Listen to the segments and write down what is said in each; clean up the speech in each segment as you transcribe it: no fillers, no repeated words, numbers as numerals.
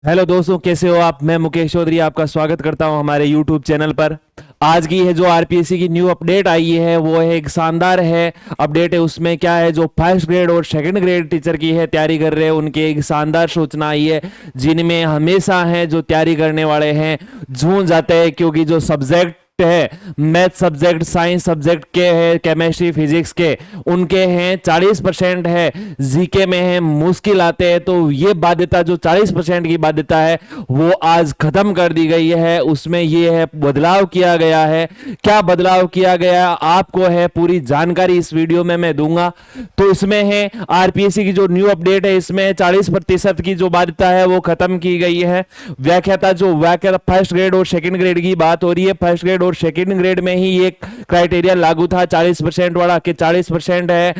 Hello दोस्तों, कैसे हो आप। मैं मुकेश चौधरी आपका स्वागत करता हूं हमारे यूट्यूब चैनल पर। आज की है जो आरपीएससी की न्यू अपडेट आई है वो है एक शानदार है अपडेट है। उसमें क्या है, जो फर्स्ट ग्रेड और सेकंड ग्रेड टीचर की है तैयारी कर रहे हैं उनके एक शानदार सूचना आई है, जिनमें हमेशा है जो तैयारी करने वाले हैं झूम जाते हैं, क्योंकि जो सब्जेक्ट है, मैथ सब्जेक्ट, साइंस सब्जेक्ट के है, केमिस्ट्री फिजिक्स के, उनके हैं 40% है, जीके में है मुश्किल आते हैं। तो ये बाध्यता जो 40% की बाध्यता है वो आज खत्म कर दी गई है। उसमें ये है बदलाव किया गया है। क्या बदलाव किया गया आपको है पूरी जानकारी इस वीडियो में मैं दूंगा। तो इसमें है आरपीएससी की जो न्यू अपडेट है, इसमें 40% की जो बाध्यता है वो खत्म की गई है। व्याख्याता जो व्याख्या फर्स्ट ग्रेड और सेकंड ग्रेड की बात हो रही है, फर्स्ट ग्रेड और सेकंड ग्रेड में ही ये क्राइटेरिया लागू था 40% वाला, कि 40% है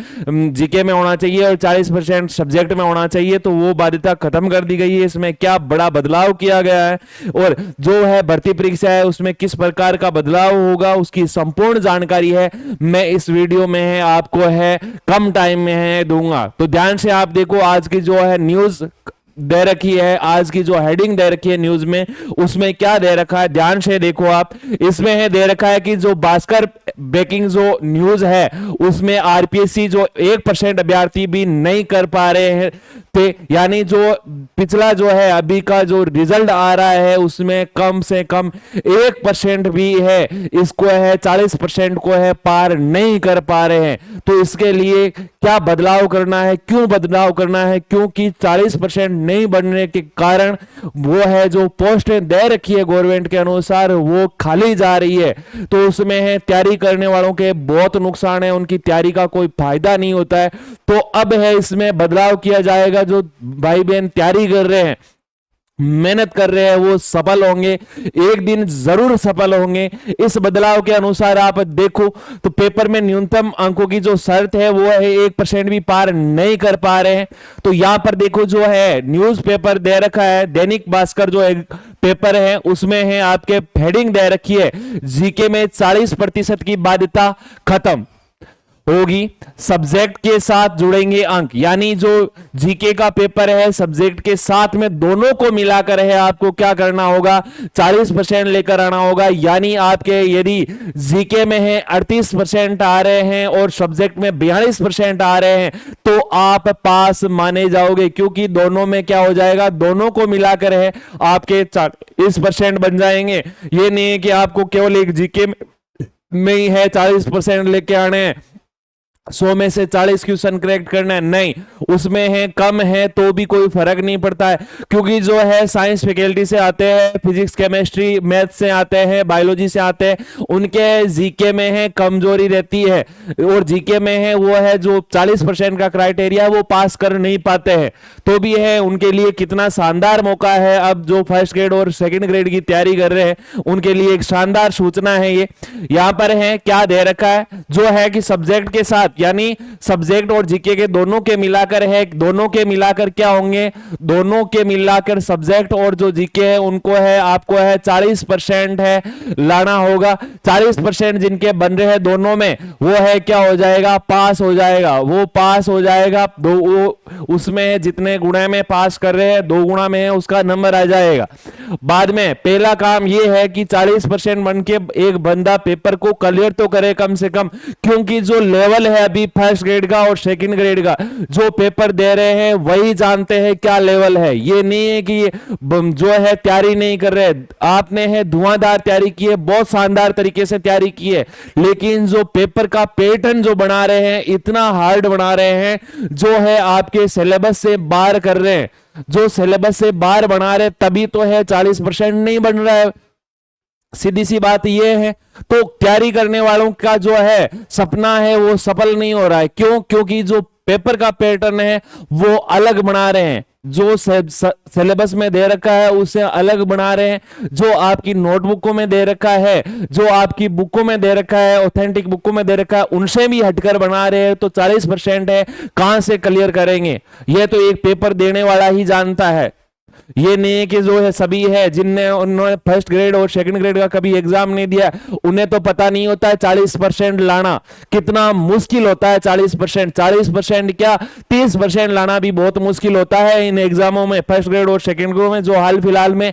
जीके में होना चाहिए और 40% सब्जेक्ट में होना चाहिए। तो वो बाध्यता खत्म कर दी गई है। इसमें क्या बड़ा बदलाव किया गया है और जो है भर्ती परीक्षा है उसमें किस प्रकार का बदलाव होगा उसकी संपूर्ण जानकारी है मैं इस वीडियो में है आपको है कम टाइम में है दूंगा। तो ध्यान से आप देखो, आज की जो है न्यूज दे रखी है, आज की जो हेडिंग दे रखी है न्यूज में, उसमें क्या दे रखा है ध्यान से देखो आप। इसमें है दे रखा है कि जो भास्कर ब्रेकिंग जो न्यूज है उसमें आरपीएससी जो 1% अभ्यर्थी भी नहीं कर पा रहे हैं थे, यानी जो पिछला जो है अभी का जो रिजल्ट आ रहा है उसमें कम से कम 1% भी है इसको है 40% को है पार नहीं कर पा रहे हैं। तो इसके लिए क्या बदलाव करना है, क्यों बदलाव करना है, क्योंकि 40% नहीं बनने के कारण वो है जो पोस्टें दे रखी है गवर्नमेंट के अनुसार वो खाली जा रही है। तो उसमें है तैयारी करने वालों के बहुत नुकसान है, उनकी तैयारी का कोई फायदा नहीं होता है। तो अब है इसमें बदलाव किया जाएगा। जो भाई बहन तैयारी कर रहे हैं, मेहनत कर रहे हैं, वो सफल होंगे, एक दिन जरूर सफल होंगे। इस बदलाव के अनुसार आप देखो तो पेपर में न्यूनतम अंकों की जो शर्त है वो है 1% भी पार नहीं कर पा रहे हैं। तो यहां पर देखो जो है न्यूज़पेपर दे रखा है, दैनिक भास्कर जो एक पेपर है उसमें है आपके हेडिंग दे रखी है, जीके में 40% की बाध्यता खत्म होगी, सब्जेक्ट के साथ जुड़ेंगे अंक। यानी जो जीके का पेपर है सब्जेक्ट के साथ में दोनों को मिलाकर है आपको क्या करना होगा, 40% लेकर आना होगा। यानी आपके यदि जीके में है 38% आ रहे हैं और सब्जेक्ट में 42% आ रहे हैं तो आप पास माने जाओगे, क्योंकि दोनों में क्या हो जाएगा, दोनों को मिलाकर है आपके 40% बन जाएंगे। ये नहीं है कि आपको केवल एक जीके में ही है 40% लेके आने हैं, 100 में से 40 क्वेश्चन करेक्ट करना है, नहीं, उसमें है कम है तो भी कोई फर्क नहीं पड़ता है। क्योंकि जो है साइंस फैकल्टी से आते हैं, फिजिक्स केमिस्ट्री मैथ से आते हैं, बायोलॉजी से आते हैं, उनके जीके में है कमजोरी रहती है और जीके में है वो है जो 40% का क्राइटेरिया वो पास कर नहीं पाते हैं। तो भी है उनके लिए कितना शानदार मौका है, अब जो फर्स्ट ग्रेड और सेकंड ग्रेड की तैयारी कर रहे हैं उनके लिए एक शानदार सूचना है। ये यहां पर है क्या दे रखा है, जो है कि सब्जेक्ट के साथ, यानी सब्जेक्ट और जीके के दोनों के मिलाकर है, दोनों के मिलाकर क्या होंगे, दोनों के मिलाकर सब्जेक्ट और जो जीके है उनको है आपको है 40% है लाना होगा। 40% जिनके बन रहे हैं दोनों में वो है क्या हो जाएगा, पास हो जाएगा, वो पास हो जाएगा। दो वो उसमें जितने गुणा में पास कर रहे हैं 2 गुणा में है उसका नंबर आ जाएगा। बाद में पहला काम ये है कि 40% बन के एक बंदा पेपर को क्लियर तो करे कम से कम, क्योंकि जो लेवल है अभी फर्स्ट ग्रेड का और सेकंड ग्रेड का जो पेपर दे रहे हैं वही जानते हैं क्या लेवल है। ये नहीं है कि जो है तैयारी नहीं कर रहे, आपने है धुआंधार तैयारी की है, बहुत शानदार तरीके से तैयारी की है, लेकिन जो पेपर का पैटर्न जो बना रहे हैं इतना हार्ड बना रहे हैं जो है आपके सिलेबस से बाहर कर रहे हैं, जो सिलेबस से बाहर बना रहे तभी तो है 40% नहीं बन रहा है। सीधी सी बात यह है। तो तैयारी करने वालों का जो है सपना है वो सफल नहीं हो रहा है। क्यों? क्योंकि जो पेपर का पैटर्न है वो अलग बना रहे हैं, जो सिलेबस में दे रखा है उससे अलग बना रहे हैं, जो आपकी नोटबुकों में दे रखा है, जो आपकी बुकों में दे रखा है, ऑथेंटिक बुकों में दे रखा है, उनसे भी हटकर बना रहे हैं। तो 40% है, कहां से क्लियर करेंगे, यह तो एक पेपर देने वाला ही जानता है। ये नहीं है कि जो है सभी है जिनने उन्होंने फर्स्ट ग्रेड और सेकंड ग्रेड का कभी एग्जाम नहीं दिया उन्हें तो पता नहीं होता है 40% लाना कितना मुश्किल होता है। 40% क्या 30% लाना भी बहुत मुश्किल होता है इन एग्जामों में, फर्स्ट ग्रेड और सेकंड ग्रेड में जो हाल फिलहाल में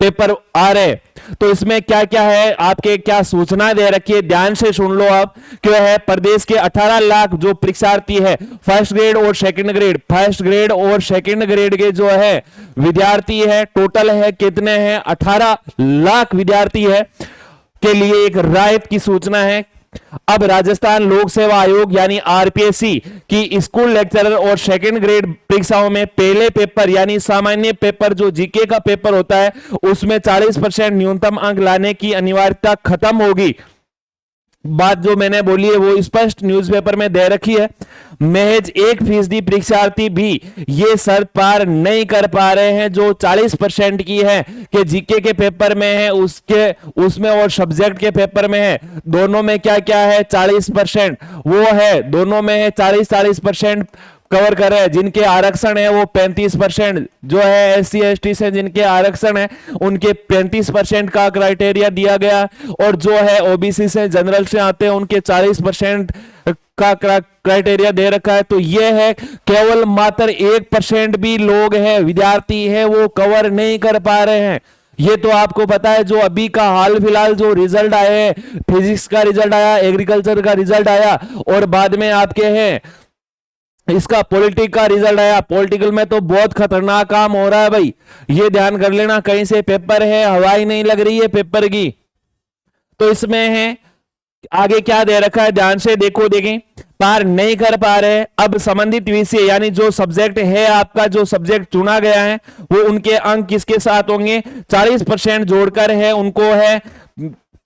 पेपर आ रहे। तो इसमें क्या क्या है आपके क्या सूचना दे रखी है, ध्यान से सुन लो आप। क्यों है प्रदेश के 18 लाख जो परीक्षार्थी है फर्स्ट ग्रेड और सेकंड ग्रेड, फर्स्ट ग्रेड और सेकंड ग्रेड के जो है विद्यार्थी है, टोटल है कितने हैं 18 लाख विद्यार्थी है के लिए एक राहत की सूचना है। अब राजस्थान लोक सेवा आयोग यानी आरपीएससी की स्कूल लेक्चरर और सेकंड ग्रेड परीक्षाओं में पहले पेपर यानी सामान्य पेपर जो जीके का पेपर होता है उसमें 40% न्यूनतम अंक लाने की अनिवार्यता खत्म होगी। बात जो मैंने बोली है वो स्पष्ट न्यूज़पेपर में दे रखी है। महज 1% परीक्षार्थी भी ये शर्त पार नहीं कर पा रहे हैं जो 40% की है कि जीके के पेपर में है उसमें और सब्जेक्ट के पेपर में है, दोनों में क्या क्या है 40% वो है, दोनों में है 40% कवर कर रहे हैं। जिनके आरक्षण है वो 35% जो है एससी एसटी से जिनके आरक्षण है उनके 35% का क्राइटेरिया दिया गया, और जो है ओबीसी से जनरल से आते हैं उनके 40% का क्राइटेरिया दे रखा है। तो ये है केवल मात्र 1% भी लोग हैं विद्यार्थी है वो कवर नहीं कर पा रहे हैं। ये तो आपको पता है जो अभी का हाल फिलहाल जो रिजल्ट आए हैं, फिजिक्स का रिजल्ट आया, एग्रीकल्चर का रिजल्ट आया और बाद में आपके हैं इसका पॉलिटिक का रिजल्ट आया। पॉलिटिकल में तो बहुत खतरनाक काम हो रहा है भाई, ये ध्यान कर लेना कहीं से पेपर है हवाई नहीं लग रही है पेपर की। तो इसमें है आगे क्या दे रखा है ध्यान से देखो, देखें पार नहीं कर पा रहे। अब संबंधित विषय यानी जो सब्जेक्ट है आपका जो सब्जेक्ट चुना गया है वो उनके अंक किसके साथ होंगे 40% जोड़कर है उनको है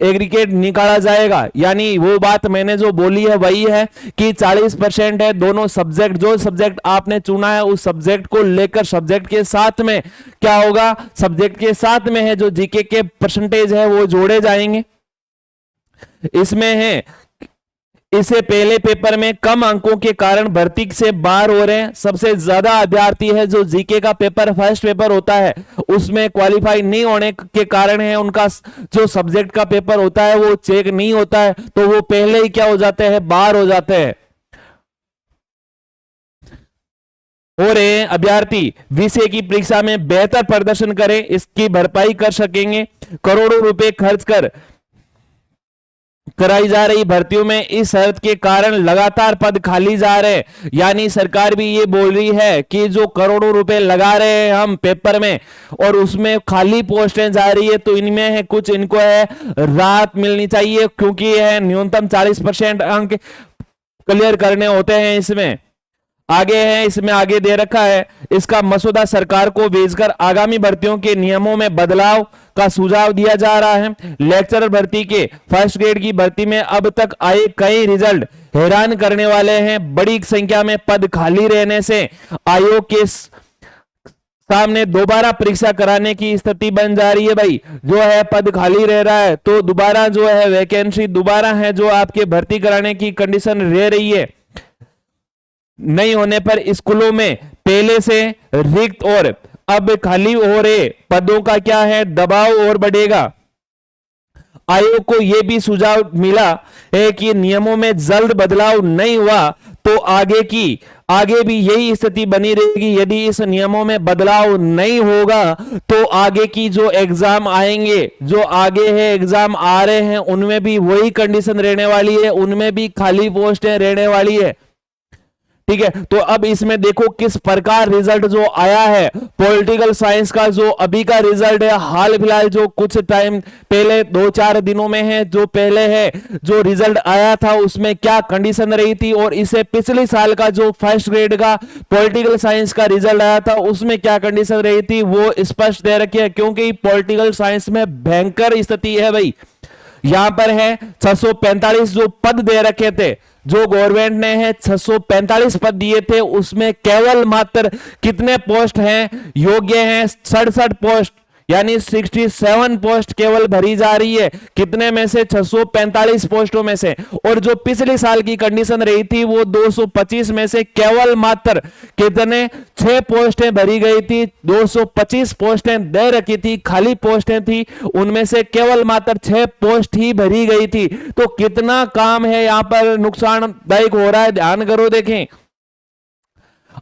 एग्रीगेट निकाला जाएगा। यानी वो बात मैंने जो बोली है वही है कि 40% है दोनों सब्जेक्ट, जो सब्जेक्ट आपने चुना है उस सब्जेक्ट को लेकर सब्जेक्ट के साथ में क्या होगा, सब्जेक्ट के साथ में है जो जीके के परसेंटेज है वो जोड़े जाएंगे। इसमें है इससे पहले पेपर में कम अंकों के कारण भर्ती से बाहर हो रहे हैं। सबसे ज्यादा अभ्यर्थी है जो जीके का पेपर फर्स्ट पेपर होता है उसमें क्वालिफाई नहीं होने के कारण है उनका जो सब्जेक्ट का पेपर होता है वो चेक नहीं होता है तो वो पहले ही क्या हो जाते हैं बाहर हो जाते हैं। और अभ्यर्थी विषय की परीक्षा में बेहतर प्रदर्शन करें इसकी भरपाई कर सकेंगे। करोड़ों रुपए खर्च कर कराई जा रही भर्तियों में इस शर्त के कारण लगातार पद खाली जा रहे हैं। यानी सरकार भी ये बोल रही है कि जो करोड़ों रुपए लगा रहे हैं हम पेपर में और उसमें खाली पोस्टें जा रही है तो इनमें है कुछ इनको है राहत मिलनी चाहिए क्योंकि यह न्यूनतम 40% अंक क्लियर करने होते हैं। इसमें आगे है इसमें आगे दे रखा है इसका मसौदा सरकार को भेजकर आगामी भर्तियों के नियमों में बदलाव का सुझाव दिया जा रहा है। लेक्चरर भर्ती के फर्स्ट ग्रेड की भर्ती में अब तक आए कई रिजल्ट हैरान करने वाले हैं। बड़ी संख्या में पद खाली रहने से आयोग के सामने दोबारा परीक्षा कराने की स्थिति बन जा रही है। भाई जो है पद खाली रह रहा है तो दोबारा जो है वैकेंसी दोबारा है जो आपके भर्ती कराने की कंडीशन रह रही है। नहीं होने पर स्कूलों में पहले से रिक्त और अब खाली हो रहे पदों का क्या है दबाव और बढ़ेगा। आयोग को यह भी सुझाव मिला है कि नियमों में जल्द बदलाव नहीं हुआ तो आगे भी यही स्थिति बनी रहेगी। यदि इस नियमों में बदलाव नहीं होगा तो आगे की जो एग्जाम आएंगे जो आगे है एग्जाम आ रहे हैं उनमें भी वही कंडीशन रहने वाली है, उनमें भी खाली पोस्टें रहने वाली है। ठीक है तो अब इसमें देखो किस प्रकार रिजल्ट जो आया है पॉलिटिकल साइंस का जो अभी का रिजल्ट है हाल फिलहाल जो कुछ टाइम पहले 2-4 दिनों में है जो पहले है जो रिजल्ट आया था उसमें क्या कंडीशन रही थी और इसे पिछले साल का जो फर्स्ट ग्रेड का पॉलिटिकल साइंस का रिजल्ट आया था उसमें क्या कंडीशन रही थी वो स्पष्ट दे रखी है क्योंकि पॉलिटिकल साइंस में भयंकर स्थिति है। भाई यहां पर है 645 जो पद दे रखे थे जो गवर्नमेंट ने है 645 पद दिए थे उसमें केवल मात्र कितने पोस्ट हैं योग्य हैं 67 पोस्ट यानी 67 पोस्ट केवल भरी जा रही है। कितने में से? 645 पोस्टों में से। और जो पिछले साल की कंडीशन रही थी वो 225 में से केवल मात्र कितने 6 पोस्टें भरी गई थी। 225 पोस्टें दे रखी थी, खाली पोस्टें थी, उनमें से केवल मात्र 6 पोस्ट ही भरी गई थी। तो कितना काम है यहां पर नुकसानदायक हो रहा है, ध्यान करो। देखें,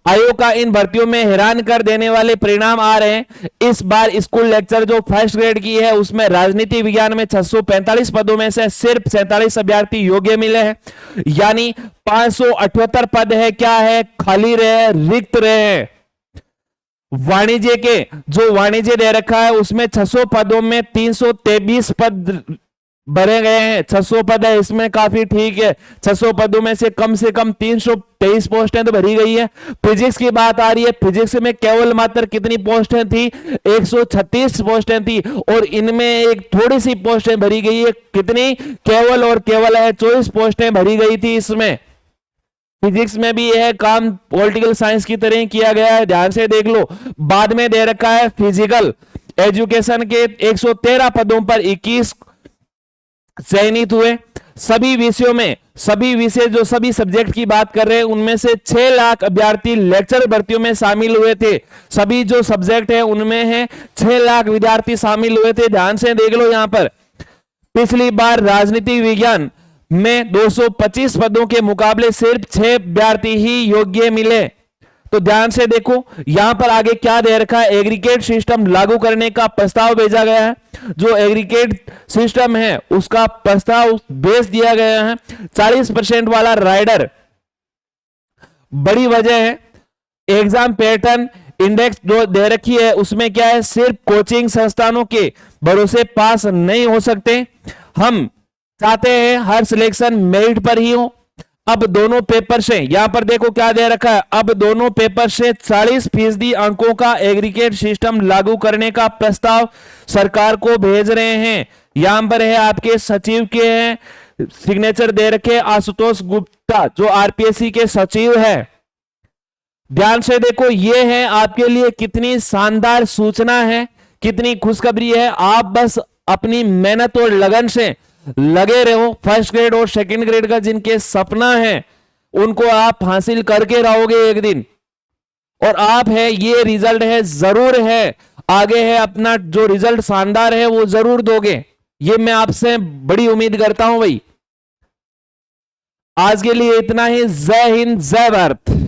आयोग का इन भर्तियों में हैरान कर देने वाले परिणाम आ रहे हैं। इस बार स्कूल लेक्चर जो फर्स्ट ग्रेड की है उसमें राजनीति विज्ञान में 645 पदों में से सिर्फ 47 अभ्यर्थी योग्य मिले हैं, यानी 578 पद है क्या है, खाली रहे, रिक्त रहे। वाणिज्य के जो वाणिज्य दे रखा है उसमें 600 पदों में 323 पद भरे गए हैं। 600 पद है, इसमें काफी ठीक है। 600 पदों में से कम 323 पोस्टें तो भरी गई है। फिजिक्स की बात आ रही है, फिजिक्स में केवल मात्र कितनी पोस्टें थी? 136 पोस्टें थी, और इनमें एक थोड़ी सी पोस्टें भरी गई है। कितनी? केवल और केवल है 24 पोस्टें भरी गई थी इसमें। फिजिक्स में भी यह काम पॉलिटिकल साइंस की तरह किया गया है, ध्यान से देख लो। बाद में दे रखा है फिजिकल एजुकेशन के 113 पदों पर 21 चयनित हुए। सभी विषयों में, सभी विषय जो सभी सब्जेक्ट की बात कर रहे हैं उनमें से 6 लाख अभ्यर्थी लेक्चर भर्तियों में शामिल हुए थे। सभी जो सब्जेक्ट है उनमें है 6 लाख विद्यार्थी शामिल हुए थे, ध्यान से देख लो। यहां पर पिछली बार राजनीति विज्ञान में 225 पदों के मुकाबले सिर्फ 6 अभ्यर्थी ही योग्य मिले। तो ध्यान से देखो यहां पर आगे क्या दे रखा है, एग्रीगेट सिस्टम लागू करने का प्रस्ताव भेजा गया है। जो एग्रीगेट सिस्टम है उसका प्रस्ताव भेज दिया गया है। 40% वाला राइडर बड़ी वजह है। एग्जाम पैटर्न इंडेक्स जो दे रखी है उसमें क्या है, सिर्फ कोचिंग संस्थानों के भरोसे पास नहीं हो सकते। हम चाहते हैं हर सिलेक्शन मेरिट पर ही हो। अब दोनों पेपर से, यहां पर देखो क्या दे रखा है, अब दोनों पेपर से 40% अंकों का एग्रीगेट सिस्टम लागू करने का प्रस्ताव सरकार को भेज रहे हैं। यहां पर है आपके सचिव के हैं सिग्नेचर दे रखे, आशुतोष गुप्ता जो आरपीएससी के सचिव है। ध्यान से देखो, ये है आपके लिए कितनी शानदार सूचना है, कितनी खुशखबरी है। आप बस अपनी मेहनत और लगन से लगे रहो। फर्स्ट ग्रेड और सेकंड ग्रेड का जिनके सपना है उनको आप हासिल करके रहोगे एक दिन। और आप है, ये रिजल्ट है, जरूर है, आगे है अपना जो रिजल्ट शानदार है वो जरूर दोगे, ये मैं आपसे बड़ी उम्मीद करता हूं भाई। आज के लिए इतना ही। जय हिंद, जय भारत।